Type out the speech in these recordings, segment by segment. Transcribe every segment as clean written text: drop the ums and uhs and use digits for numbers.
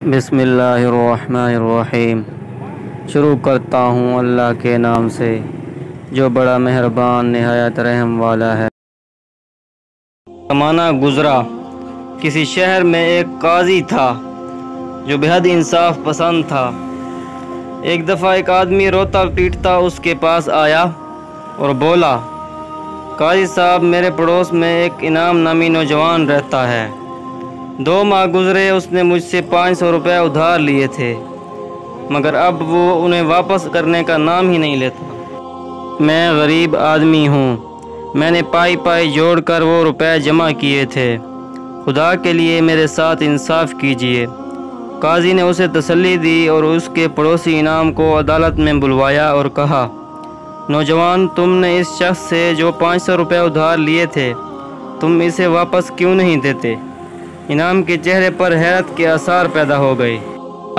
بسم اللہ الرحمن الرحیم۔ شروع کرتا ہوں اللہ کے نام سے جو بڑا مہربان نہایت رحم والا ہے۔ زمانہ گزرا، کسی شہر میں ایک قاضی تھا جو بہت انصاف پسند تھا۔ ایک دفعہ ایک آدمی روتا پیٹتا اس کے پاس آیا اور بولا، قاضی صاحب، میرے پڑوس میں ایک انعام نامی نوجوان رہتا ہے۔ 2 ماہ گزرے، اس نے مجھ سے 500 روپے ادھار لیے تھے، مگر اب وہ انہیں واپس کرنے کا نام ہی نہیں لیتا۔ میں غریب آدمی ہوں، میں نے پائی جوڑ کر وہ روپے جمع کیے تھے، خدا کے لیے میرے ساتھ انصاف کیجیے۔ قاضی نے اسے تسلی دی اور اس کے پڑوسی انعام کو عدالت میں بلوایا اور کہا، نوجوان، تم نے اس شخص سے جو 500 روپے ادھار لیے تھے، تم اسے واپس کیوں نہیں دیتے؟ انعام کے چہرے پر حیرت کے آثار پیدا ہو گئے۔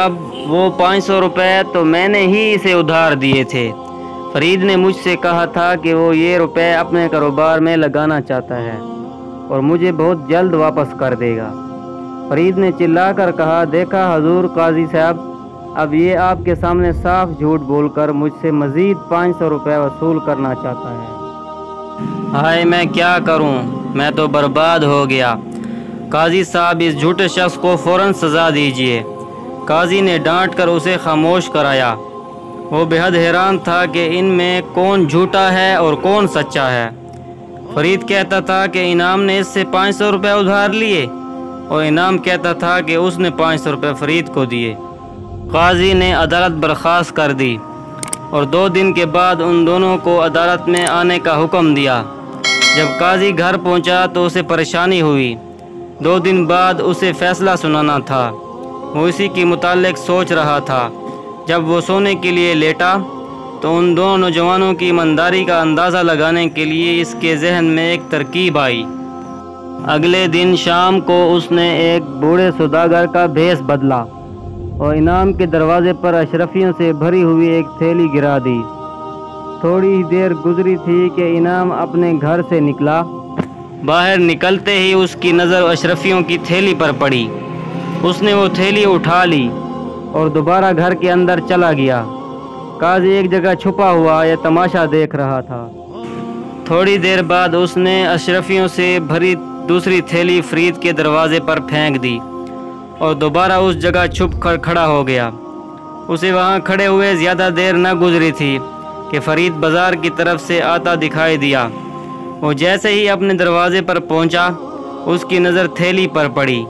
اب وہ 500 روپے تو میں نے ہی اسے ادھار دیے تھے۔ فرید نے مجھ سے کہا تھا کہ وہ یہ روپے اپنے کاروبار میں لگانا چاہتا ہے اور مجھے بہت جلد واپس کر دے گا۔ فرید نے چلا کر کہا، دیکھا حضور قاضی صاحب، اب یہ آپ کے سامنے صاف جھوٹ بول کر مجھ سے مزید 500 روپے وصول کرنا چاہتا ہے۔ ہائے، میں کیا کروں، میں تو برباد ہو گیا۔ قاضی صاحب، اس جھوٹے شخص کو فوراً سزا دیجیے۔ قاضی نے ڈانٹ کر اسے خاموش کرایا۔ وہ بہت حیران تھا کہ ان میں کون جھوٹا ہے اور کون سچا ہے۔ فرید کہتا تھا کہ انعام نے اس سے 500 روپے ادھار لیے اور انعام کہتا تھا کہ اس نے 500 روپے فرید کو دیے۔ قاضی نے عدالت برخاست کر دی اور 2 دن کے بعد ان دونوں کو عدالت میں آنے کا حکم دیا۔ جب قاضی گھر پہنچا تو اسے پریشانی ہوئی۔ 2 دن بعد اسے فیصلہ سنانا تھا۔ وہ اسی کے متعلق سوچ رہا تھا۔ جب وہ سونے کے لیے لیٹا تو ان 2 نوجوانوں کی ایمانداری کا اندازہ لگانے کے لیے اس کے ذہن میں ایک ترکیب آئی۔ اگلے دن شام کو اس نے ایک بوڑھے سوداگر کا بھیس بدلا اور انعام کے دروازے پر اشرفیوں سے بھری ہوئی ایک تھیلی گرا دی۔ تھوڑی ہی دیر گزری تھی کہ انعام اپنے گھر سے نکلا۔ باہر نکلتے ہی اس کی نظر اشرفیوں کی تھیلی پر پڑی۔ اس نے وہ تھیلی اٹھا لی اور دوبارہ گھر کے اندر چلا گیا۔ قاضی ایک جگہ چھپا ہوا یہ تماشا دیکھ رہا تھا۔ تھوڑی دیر بعد اس نے اشرفیوں سے بھری دوسری تھیلی فرید کے دروازے پر پھینک دی اور دوبارہ اس جگہ چھپ کر کھڑا ہو گیا۔ اسے وہاں کھڑے ہوئے زیادہ دیر نہ گزری تھی کہ فرید بازار کی طرف سے آتا دکھائی دیا۔ وہ جیسے ہی اپنے دروازے پر پہنچا، اس کی نظر تھیلی پر پڑی۔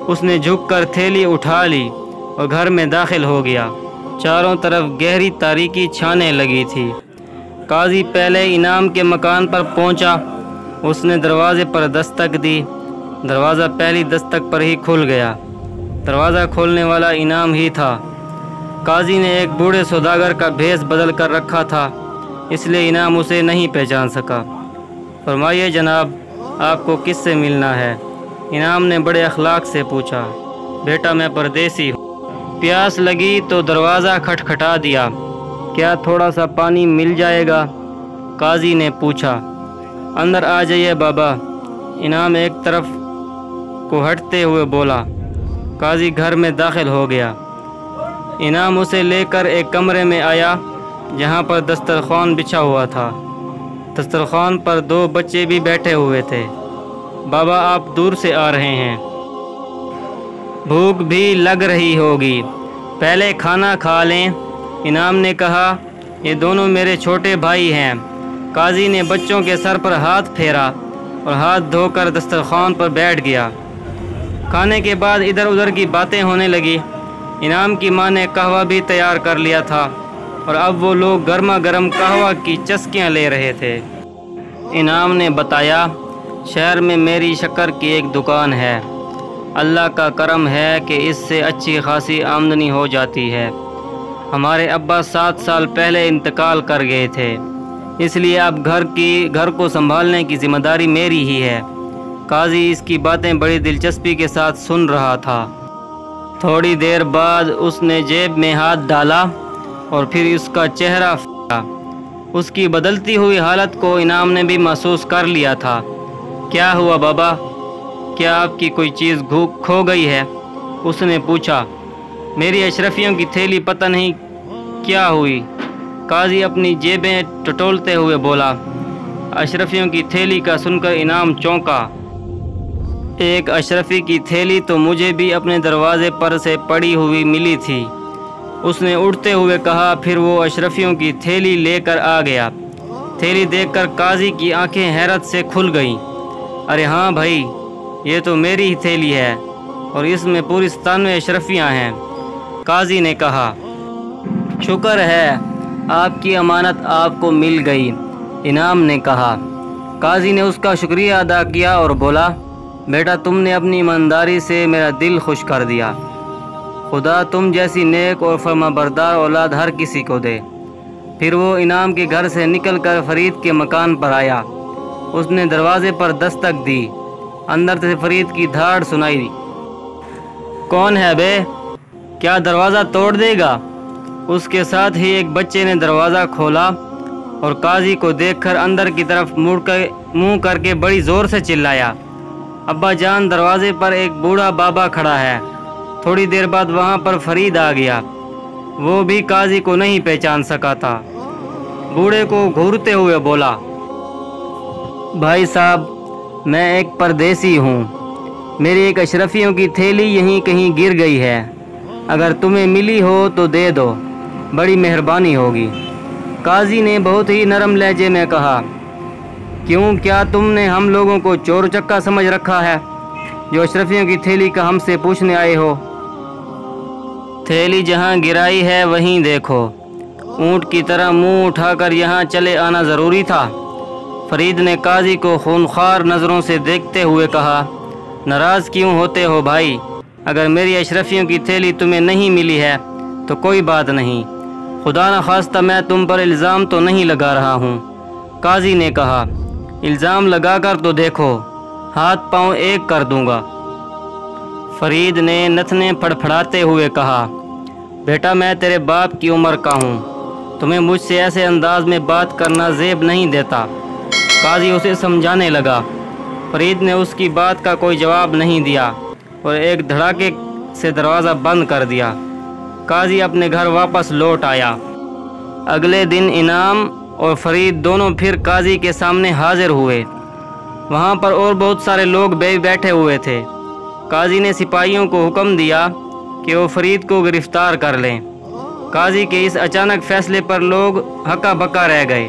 اس نے جھک کر تھیلی اٹھا لی اور گھر میں داخل ہو گیا۔ چاروں طرف گہری تاریکی چھانے لگی تھی۔ قاضی پہلے انعام کے مکان پر پہنچا۔ اس نے دروازے پر دستک دی۔ دروازہ پہلی دستک پر ہی کھل گیا۔ دروازہ کھولنے والا انعام ہی تھا۔ قاضی نے ایک بوڑھے سوداگر کا بھیس بدل کر رکھا تھا، اس لیے انعام اسے نہیں پہچان سکا۔ فرمائیے جناب، آپ کو کس سے ملنا ہے؟ انعام نے بڑے اخلاق سے پوچھا۔ بیٹا، میں پردیسی ہوں، پیاس لگی تو دروازہ کھٹکھٹا دیا، کیا تھوڑا سا پانی مل جائے گا؟ قاضی نے پوچھا۔ اندر آ جائیے بابا، انعام ایک طرف کو ہٹتے ہوئے بولا۔ قاضی گھر میں داخل ہو گیا۔ انعام اسے لے کر ایک کمرے میں آیا جہاں پر دسترخوان بچھا ہوا تھا۔ دسترخوان پر 2 بچے بھی بیٹھے ہوئے تھے۔ بابا، آپ دور سے آ رہے ہیں، بھوک بھی لگ رہی ہوگی، پہلے کھانا کھا لیں۔ انعام نے کہا، یہ دونوں میرے چھوٹے بھائی ہیں۔ قاضی نے بچوں کے سر پر ہاتھ پھیرا اور ہاتھ دھو کر دسترخوان پر بیٹھ گیا۔ کھانے کے بعد ادھر ادھر کی باتیں ہونے لگی۔ انعام کی ماں نے قہوہ بھی تیار کر لیا تھا اور اب وہ لوگ گرما گرم قہوہ کی چسکیاں لے رہے تھے۔ انعام نے بتایا، شہر میں میری شکر کی ایک دکان ہے، اللہ کا کرم ہے کہ اس سے اچھی خاصی آمدنی ہو جاتی ہے۔ ہمارے ابا 7 سال پہلے انتقال کر گئے تھے، اس لیے اب گھر کو سنبھالنے کی ذمہ داری میری ہی ہے۔ قاضی اس کی باتیں بڑی دلچسپی کے ساتھ سن رہا تھا۔ تھوڑی دیر بعد اس نے جیب میں ہاتھ ڈالا اور پھر اس کا چہرہ پھٹا۔ اس کی بدلتی ہوئی حالت کو انعام نے بھی محسوس کر لیا تھا۔ کیا ہوا بابا؟ کیا آپ کی کوئی چیز کھو گئی ہے؟ اس نے پوچھا۔ میری اشرفیوں کی تھیلی پتہ نہیں کیا ہوئی۔ قاضی اپنی جیبیں ٹٹولتے ہوئے بولا۔ اشرفیوں کی تھیلی کا سن کر انعام چونکا۔ ایک اشرفی کی تھیلی تو مجھے بھی اپنے دروازے پر سے پڑی ہوئی ملی تھی، اس نے اٹھتے ہوئے کہا۔ پھر وہ اشرفیوں کی تھیلی لے کر آ گیا۔ تھیلی دیکھ کر قاضی کی آنکھیں حیرت سے کھل گئیں۔ ارے ہاں بھائی، یہ تو میری ہی تھیلی ہے اور اس میں پوری 97 اشرفیاں ہیں، قاضی نے کہا۔ شکر ہے، آپ کی امانت آپ کو مل گئی، انعام نے کہا۔ قاضی نے اس کا شکریہ ادا کیا اور بولا، بیٹا تم نے اپنی ایمانداری سے میرا دل خوش کر دیا، خدا تم جیسی نیک اور فرمانبردار اولاد ہر کسی کو دے۔ پھر وہ انعام کے گھر سے نکل کر فرید کے مکان پر آیا۔ اس نے دروازے پر دستک دی۔ اندر سے فرید کی دھاڑ سنائی۔ کون ہے بے؟ کیا دروازہ توڑ دے گا؟ اس کے ساتھ ہی ایک بچے نے دروازہ کھولا اور قاضی کو دیکھ کر اندر کی طرف منہ کر کے بڑی زور سے چلایا، ابا جان دروازے پر ایک بوڑھا بابا کھڑا ہے۔ تھوڑی دیر بعد وہاں پر فرید آ گیا۔ وہ بھی قاضی کو نہیں پہچان سکا تھا۔ بوڑھے کو گھورتے ہوئے بولا، بھائی صاحب میں ایک پردیسی ہوں، میری ایک اشرفیوں کی تھیلی یہیں کہیں گر گئی ہے، اگر تمہیں ملی ہو تو دے دو، بڑی مہربانی ہوگی۔ قاضی نے بہت ہی نرم لہجے میں کہا، کیوں کیا تم نے ہم لوگوں کو چور چکا سمجھ رکھا ہے جو اشرفیوں کی تھیلی کا ہم سے پوچھنے آئے ہو؟ تھیلی جہاں گرائی ہے وہیں دیکھو، اونٹ کی طرح منہ اٹھا کر یہاں چلے آنا ضروری تھا؟ فرید نے قاضی کو خونخوار نظروں سے دیکھتے ہوئے کہا، ناراض کیوں ہوتے ہو بھائی؟ اگر میری اشرفیوں کی تھیلی تمہیں نہیں ملی ہے تو کوئی بات نہیں، خدا نخواستہ میں تم پر الزام تو نہیں لگا رہا ہوں۔ قاضی نے کہا، الزام لگا کر تو دیکھو، ہاتھ پاؤں ایک کر دوں گا۔ فرید نے نتنے پھڑپھڑاتے ہوئے کہا، بیٹا میں تیرے باپ کی عمر کا ہوں، تمہیں مجھ سے ایسے انداز میں بات کرنا زیب نہیں دیتا۔ قاضی اسے سمجھانے لگا۔ فرید نے اس کی بات کا کوئی جواب نہیں دیا اور ایک دھڑاکے سے دروازہ بند کر دیا۔ قاضی اپنے گھر واپس لوٹ آیا۔ اگلے دن انعام اور فرید دونوں پھر قاضی کے سامنے حاضر ہوئے۔ وہاں پر اور بہت سارے لوگ بیٹھے ہوئے تھے۔ قاضی نے سپاہیوں کو حکم دیا کہ وہ فرید کو گرفتار کر لیں۔ قاضی کے اس اچانک فیصلے پر لوگ ہکا بکا رہ گئے۔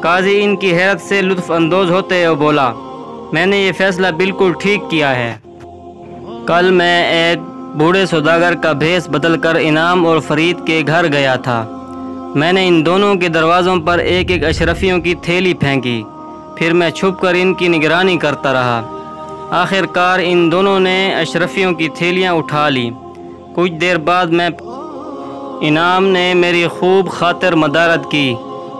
قاضی ان کی حیرت سے لطف اندوز ہوتے ہوئے بولا، میں نے یہ فیصلہ بالکل ٹھیک کیا ہے۔ کل میں ایک بوڑھے سوداگر کا بھیس بدل کر انعام اور فرید کے گھر گیا تھا۔ میں نے ان دونوں کے دروازوں پر ایک ایک اشرفیوں کی تھیلی پھینکی، پھر میں چھپ کر ان کی نگرانی کرتا رہا۔ آخر کار ان دونوں نے اشرفیوں کی تھیلیاں اٹھا لی۔ کچھ دیر بعد انعام نے میری خوب خاطر مدارت کی۔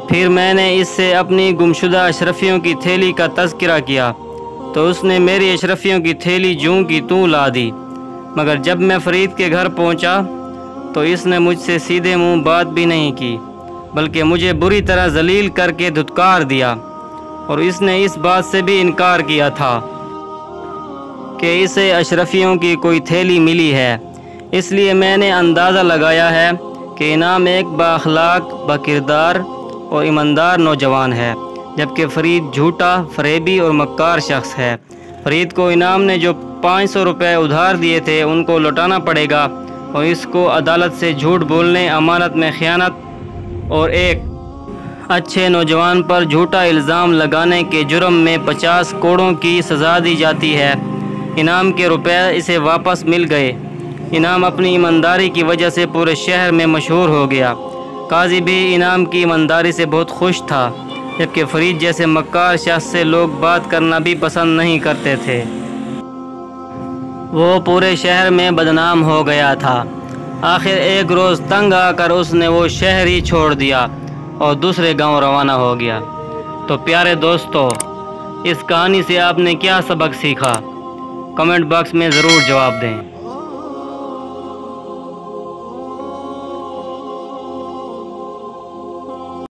پھر میں نے اس سے اپنی گمشدہ اشرفیوں کی تھیلی کا تذکرہ کیا تو اس نے میری اشرفیوں کی تھیلی جوں کی توں لا دی، مگر جب میں فرید کے گھر پہنچا تو اس نے مجھ سے سیدھے منہ بات بھی نہیں کی، بلکہ مجھے بری طرح ذلیل کر کے دھتکار دیا، اور اس نے اس بات سے بھی انکار کیا تھا کہ اسے اشرفیوں کی کوئی تھیلی ملی ہے۔ اس لیے میں نے اندازہ لگایا ہے کہ انعام ایک بااخلاق، باکردار اور ایماندار نوجوان ہے، جبکہ فرید جھوٹا، فریبی اور مکار شخص ہے۔ فرید کو انعام نے جو 500 روپے ادھار دیے تھے ان کو لوٹانا پڑے گا، اور اس کو عدالت سے جھوٹ بولنے، امانت میں خیانت اور ایک اچھے نوجوان پر جھوٹا الزام لگانے کے جرم میں 50 کوڑوں کی سزا دی جاتی ہے۔ انعام کے روپے اسے واپس مل گئے۔ انعام اپنی ایمانداری کی وجہ سے پورے شہر میں مشہور ہو گیا۔ قاضی بھی انعام کی ایمانداری سے بہت خوش تھا، جبکہ فرید جیسے مکار شخص سے لوگ بات کرنا بھی پسند نہیں کرتے تھے۔ وہ پورے شہر میں بدنام ہو گیا تھا۔ آخر ایک روز تنگ آ کر اس نے وہ شہر ہی چھوڑ دیا اور دوسرے گاؤں روانہ ہو گیا۔ تو پیارے دوستو، اس کہانی سے آپ نے کیا سبق سیکھا؟ کمنٹ باکس میں ضرور جواب دیں۔